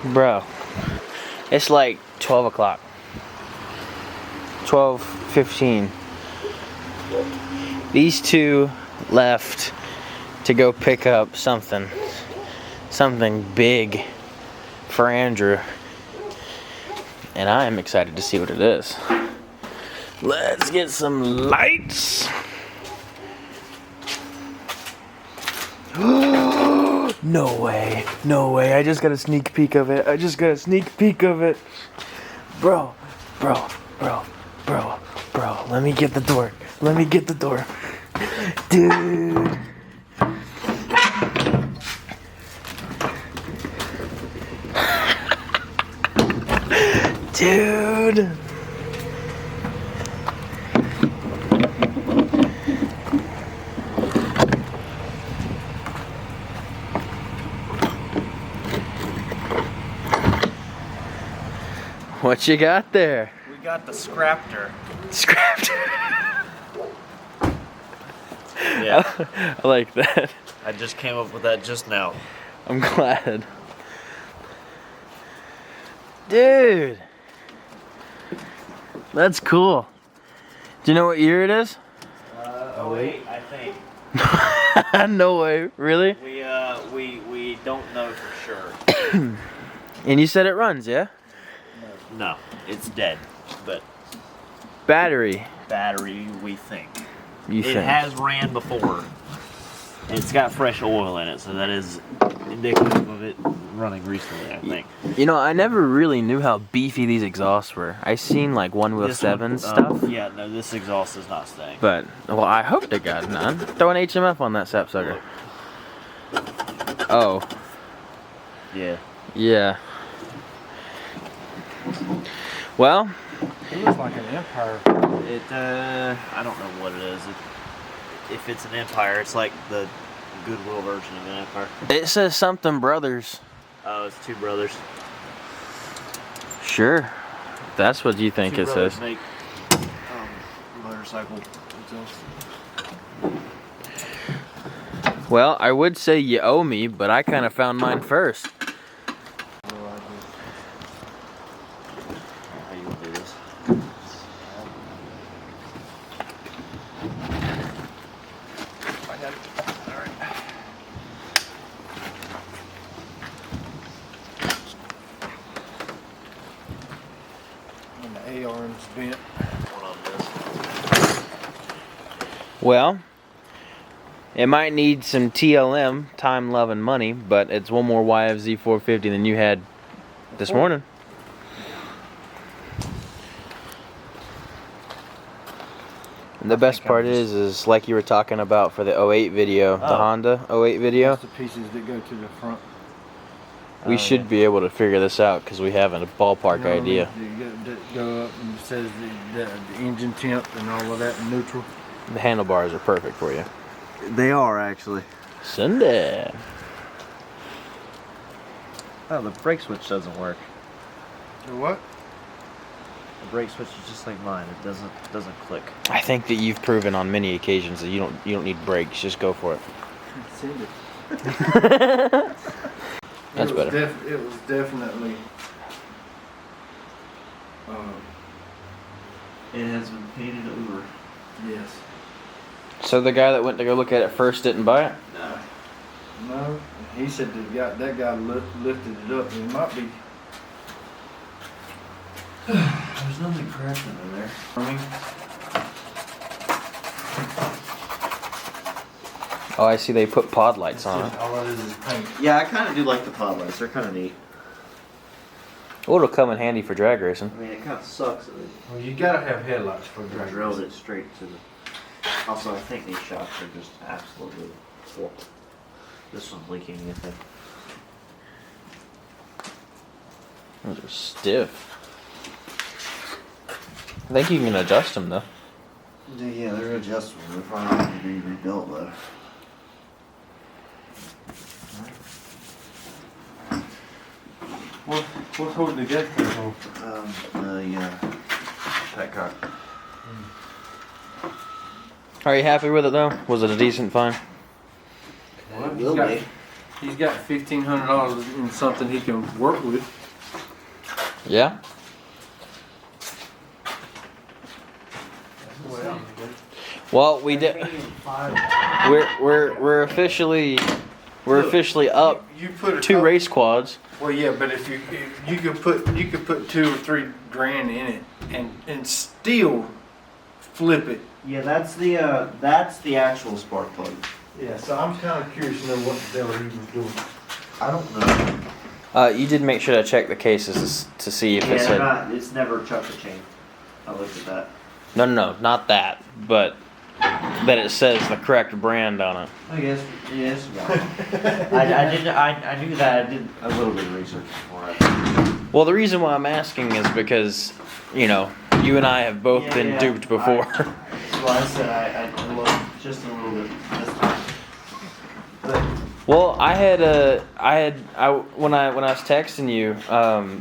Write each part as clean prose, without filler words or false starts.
Bro, it's like 12 o'clock. 12:15. These two left to go pick up something big for Andrew. And I am excited to see what it is. Let's get some lights. No way. No way. I just got a sneak peek of it. Bro. Let me get the door. Dude. Dude. What you got there? We got the Scraptor. Yeah. I like that. I just came up with that just now. I'm glad. Dude. That's cool. Do you know what year it is? Oh wait, I think. No way. Really? We don't know for sure. And you said it runs, yeah? No, it's dead. But Battery. we think. You think? It has ran before. And it's got fresh oil in it, so that is indicative of it running recently, I think. You know, I never really knew how beefy these exhausts were. I seen like 1-wheel-7 stuff. Yeah, no, this exhaust is not staying. But, well, I hope they got none. Throw an HMF on that sapsucker. Oh. Yeah. Yeah. Well. It looks like an Empire. I don't know what it is. If it's an Empire, it's like the Goodwill version of an Empire. It says something Brothers. Oh, it's two brothers. Sure. That's what you think Two it brothers says. make motorcycle exhaust. Well, I would say you owe me, but I kind of found mine first. How you want to do this? And the A-arm's bent. One on this. Well, it might need some TLM, time, love, and money, but it's one more YFZ 450 than you had this morning. And the best part is like you were talking about for the 08 video, the Honda 08 video. That's the pieces that go to the front. We should be able to figure this out because we have a ballpark idea. You go up and it says the engine temp and all of that in neutral. The handlebars are perfect for you. They are actually. Sunday. Oh, the brake switch doesn't work. The what? The brake switch is just like mine. It doesn't click. I think that you've proven on many occasions that you don't need brakes. Just go for it. Send it. That's better. It was definitely. It has been painted over. Yes. So the guy that went to go look at it first didn't buy it? No. No, he said that guy lifted it up. It might be. There's nothing cracking in there. Oh, I see they put pod lights on it. All it is paint. Yeah, I kind of do like the pod lights. They're kind of neat. Oh, it'll come in handy for drag racing. I mean, it kind of sucks that Well, you gotta have headlights for they drag drilled racing. it straight to the. Also, I think these shocks are just absolutely horrible. This one's leaking, I think. Those are stiff. I think you can adjust them though. Yeah, they're adjustable. They're probably need to be rebuilt though. What's holding the gas tank off? Petcock. Are you happy with it though? Was it a decent find? Well, It will be. He's got $1,500 in something he can work with. Yeah. Well, we did. We're officially up You put a 2 couple- race quads. Well, yeah, but if you could put 2 or 3 grand in it and still flip it. Yeah, that's the actual spark plug. Yeah, so I'm kind of curious to know what the hell he was doing. I don't know. You did make sure to check the cases to see if it Yeah, said. it's never chuck the chain. I looked at that. No, not that, but that it says the correct brand on it. I guess, yes. I knew that. I did a little bit of research before it. Well, the reason why I'm asking is because, you and I have both been duped before. Well, I said I looked just a little bit this time. But Well, when I was texting you,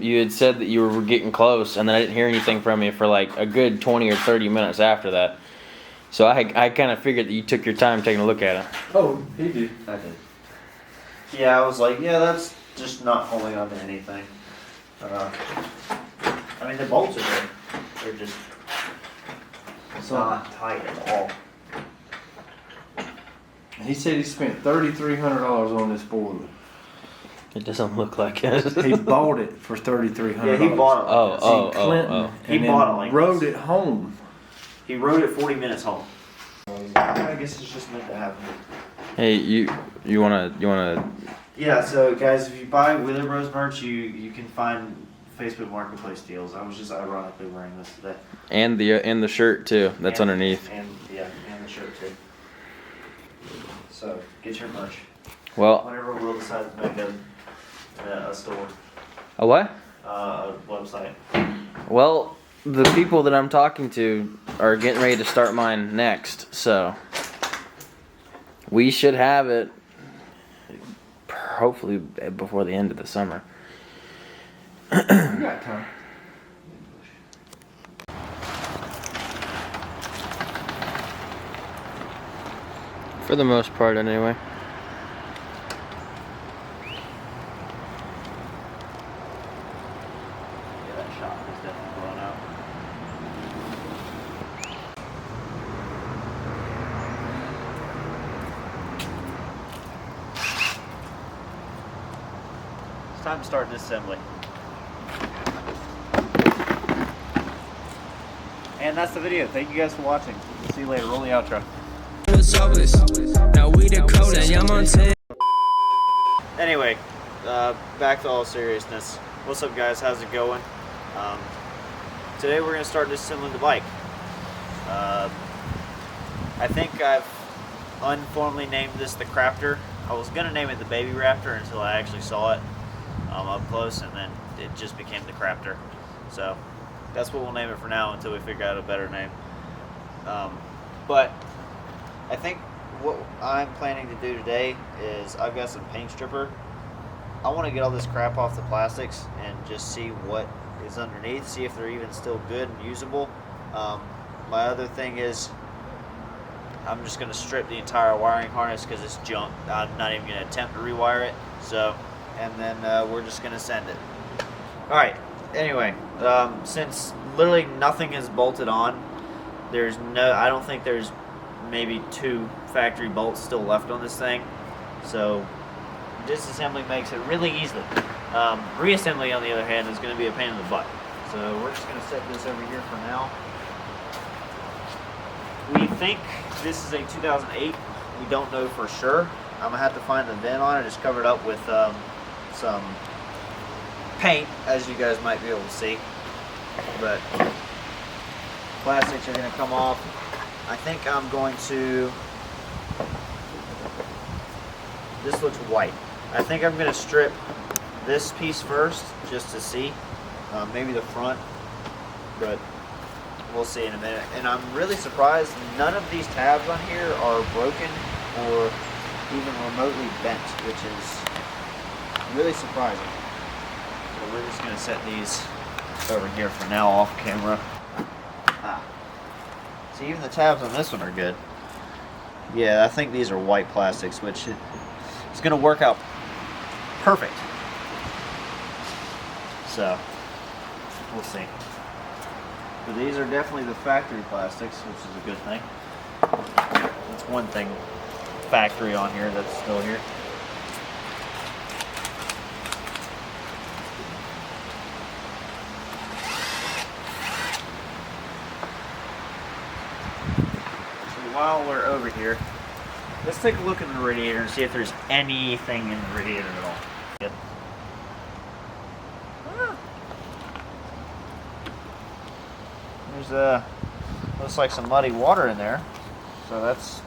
you had said that you were getting close, and then I didn't hear anything from you for like a good 20 or 30 minutes after that. So I kind of figured that you took your time taking a look at it. Oh, he did. I did. Yeah, I was like, yeah, that's just not holding on to anything. I mean, the bolts are good. They're just not tight at all. He said he spent $3,300 on this boiler. It doesn't look like it. He bought it for $3,300. Yeah, he bought it. Like Oh, this. oh, Clinton, oh. He and bought then it like rode this. it home. He rode it 40 minutes home. I guess it's just meant to happen. Hey, you wanna? Yeah, so guys, if you buy Wheeler Bros merch, you can find Facebook Marketplace deals. I was just ironically wearing this today. And the shirt too. That's And- underneath. And the shirt too. So get your merch. Well, Whenever we'll decide to make a store, a what? a website. Well, the people that I'm talking to are getting ready to start mine next, so we should have it hopefully before the end of the summer. You got time. For the most part, anyway. Yeah, that shop is definitely blown out. It's time to start disassembly. And that's the video. Thank you guys for watching. We'll see you later. Roll the outro. Now we the coders, I'm on 10. Anyway, back to all seriousness. What's up, guys? How's it going? Today we're going to start disassembling the bike. I think I've unformally named this the Crafter. I was going to name it the Baby Raptor until I actually saw it up close, and then it just became the Crafter. So that's what we'll name it for now until we figure out a better name. But I think what I'm planning to do today is I've got some paint stripper. I want to get all this crap off the plastics and just see what is underneath, see if they're even still good and usable. My other thing is I'm just going to strip the entire wiring harness because it's junk. I'm not even going to attempt to rewire it. So, and then we're just going to send it. Alright, anyway, since literally nothing is bolted on, I don't think there's maybe 2 factory bolts still left on this thing, so disassembly makes it really easy. Reassembly, on the other hand, is going to be a pain in the butt. So we're just going to set this over here for now. We think this is a 2008. We don't know for sure. I'm going to have to find the VIN on it. It's covered up with some paint, as you guys might be able to see. But plastics are going to come off. I think I'm going to, this looks white. I think I'm going to strip this piece first just to see, maybe the front, but we'll see in a minute. And I'm really surprised none of these tabs on here are broken or even remotely bent, which is really surprising. So we're just going to set these over here for now off camera. See, even the tabs on this one are good. Yeah, I think these are white plastics, which is going to work out perfect. So, we'll see. But these are definitely the factory plastics, which is a good thing. That's one thing factory on here that's still here. While we're over here, let's take a look in the radiator and see if there's anything in the radiator at all. Yep. There's looks like some muddy water in there, so that's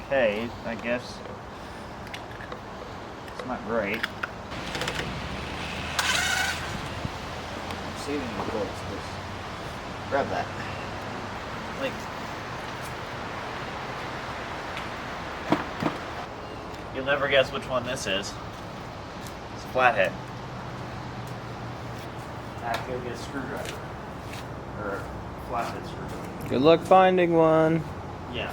okay, I guess. It's not great. I'm saving the bolts. Grab that. Like. You'll never guess which one this is. It's a flathead. I have to go get a screwdriver. Or a flathead screwdriver. Good luck finding one. Yeah.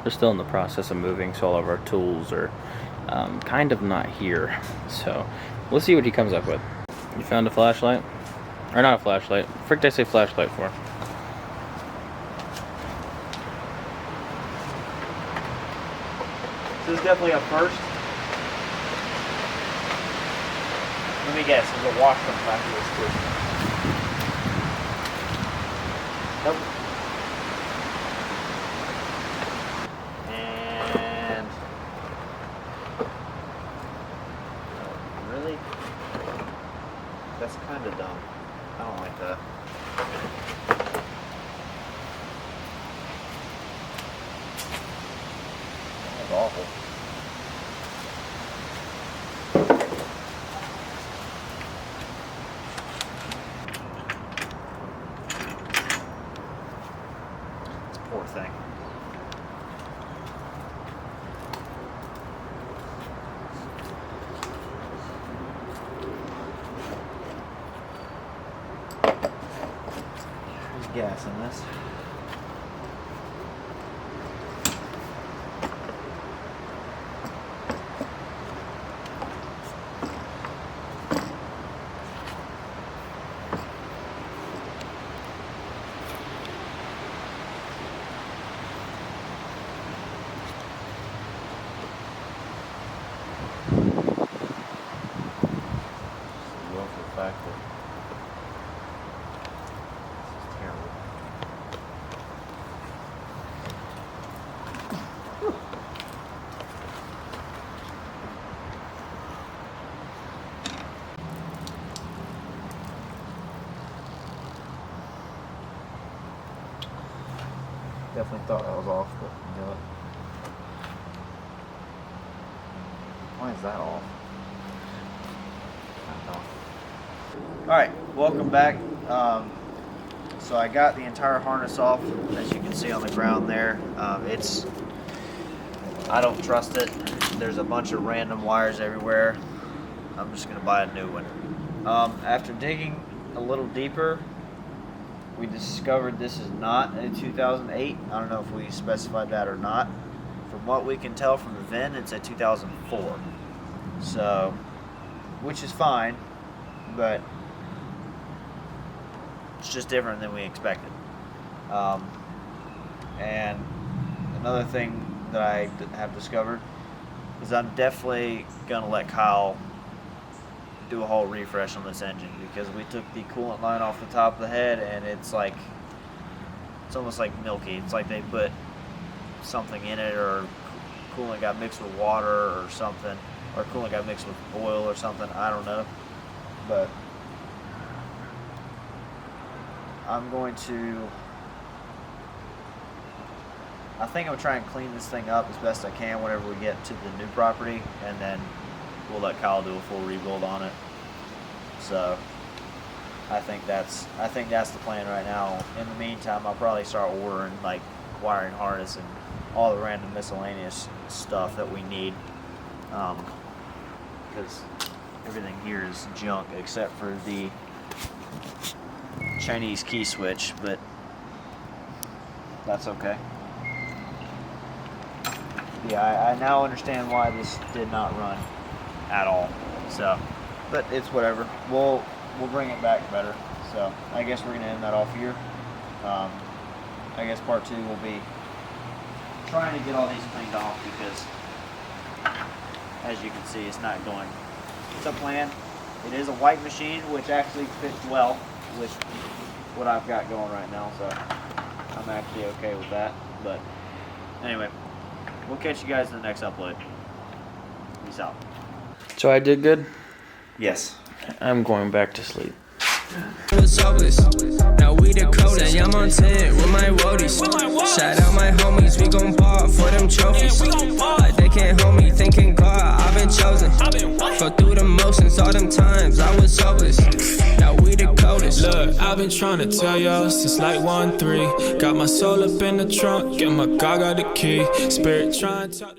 We're still in the process of moving, so all of our tools are kind of not here. So we'll see what he comes up with. You found a flashlight? Or not a flashlight. Frick did I say flashlight for? This is definitely a first. Let me guess, there's a wash on the back of this too. Nope. And really? That's kind of dumb. I don't like that. That's awful. Poor thing. There's gas in this. Fact that this is terrible. Definitely thought that was off, but you know what? Why is that off? I don't know. Alright, welcome back. So I got the entire harness off, as you can see on the ground there. I don't trust it. There's a bunch of random wires everywhere. I'm just going to buy a new one. After digging a little deeper, we discovered this is not a 2008. I don't know if we specified that or not. From what we can tell from the VIN, it's a 2004. So, which is fine, but it's just different than we expected. And another thing that I have discovered is I'm definitely going to let Kyle do a whole refresh on this engine, because we took the coolant line off the top of the head and it's almost like milky. It's like they put something in it, or coolant got mixed with water or something, or coolant got mixed with oil or something. I don't know. But I'm going to, I think I'll try and clean this thing up as best I can whenever we get to the new property, and then we'll let Kyle do a full rebuild on it. So I think that's the plan right now. In the meantime, I'll probably start ordering like wiring harness and all the random miscellaneous stuff that we need, because everything here is junk except for the Chinese key switch, but that's okay. Yeah, I now understand why this did not run at all. So, but it's whatever. We'll bring it back better. So I guess we're gonna end that off here. I guess part 2 will be trying to get all these cleaned off because, as you can see, it's not going. It's a plan. It is a white machine, which actually fits well with what I've got going right now. So I'm actually okay with that. But anyway, we'll catch you guys in the next upload. Peace out. So I did good. Yes. I'm going back to sleep. was hopeless. Now we the coldest. Yeah, I'm on 10 with my roadies. Shout out my homies, we gon' ball for them trophies. Like they can't hold me, thinking God, I've been chosen. Go through the motions, all them times I was hopeless. Now we the coldest. Look, I've been trying to tell y'all since like 1-3. Got my soul up in the trunk, get my God got the key. Spirit trying to talk.